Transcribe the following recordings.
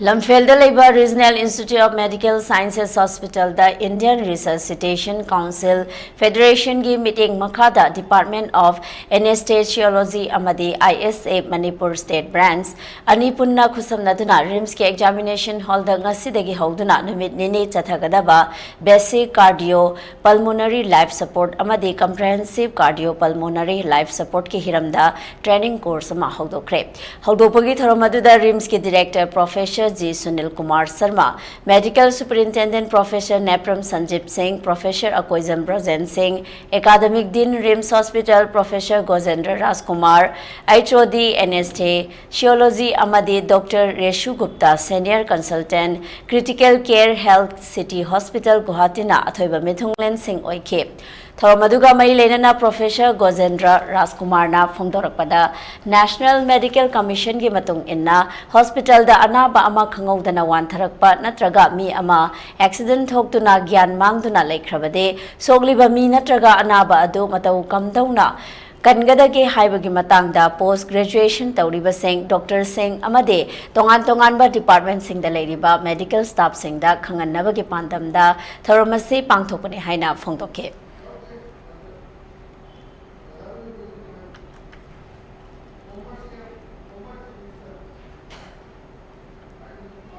Lamfelda Labour Regional Institute of Medical Sciences Hospital, the Indian Resuscitation Council Federation gi meeting Makada Department of Anesthesiology Amadi ISA Manipur State Branch Anipunna Kusamnaduna RIMS ki examination hall da ngasidagi hauduna numit nini chathagadaba basic cardiopulmonary life support amadi comprehensive cardiopulmonary life support ki hiramda training course ama haudokre haudopagi thoromaduda RIMS ki director Professor G. Sunil Kumar Sharma, Medical Superintendent Professor Nepram Sanjip Singh, Professor Akoizam Brazen Singh, Academic Dean RIMS Hospital Professor Gojendra Rajkumar, HOD Anesthesiology Amadi Dr. Reshu Gupta, Senior Consultant, Critical Care Health City Hospital Guwahati na athoiba mithunglen Singh oike. Thoramaduga mai lenana Professor Gojendra Rajkumar na phongdorakpada National Medical Commission gi matung inna hospital da anaba ama khangawdana wantharakpa natraga mi ama accident thoktuna gyan mangduna laikhrabade sogliba mi natraga anaba adu matau kamdawna Kangadagi haibagi matangda post graduation tauriba sing Dr. Singh amade tongan ba department sing da leiriba medical staff sing da khangannabagi pandamda thoramasi pangthokpani haina phongdoke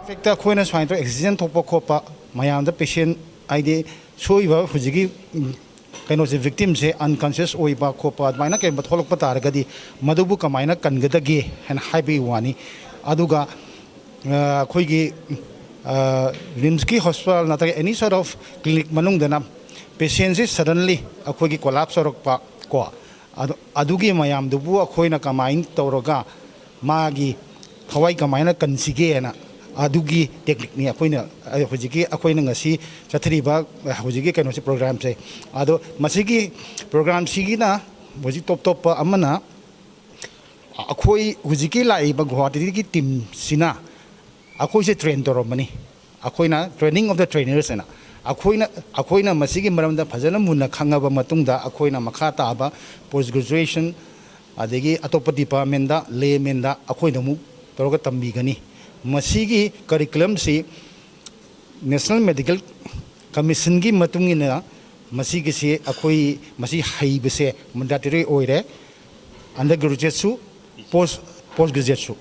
Factor Queen swine to accident topocopa, my the patient ID so you were Fujigi kind of the victims say unconscious or copa, Minaka, but Holopatargadi, Madubuka Mina can get a gay and Hibi Wani, Aduga Kuigi Limski Hospital, not any sort of clinic Manungana. Patients suddenly a Kuigi collapse or qua Adugi Mayam, the Bua Koina Kamain Toroga, Magi, Hawaii Kamina Kansigena. Adugi technique ni akoina hojiki akoina ngasi chathriba hojiki kanosi program se ado masigi program sigi na hoji top amana akoi hojiki lai ba Guwahati ki team sina akoi se train toromani akoina training of the trainers na akoina masigi maramda phajana munna khangaba matungda akoina makha taaba post graduation adegi atopa department da layman da akoina mu toroga tambigani Masigi curriculum si National Medical Commission ki matungina masigi si akoi masi haibese mandatory oire undergraduate su post graduate su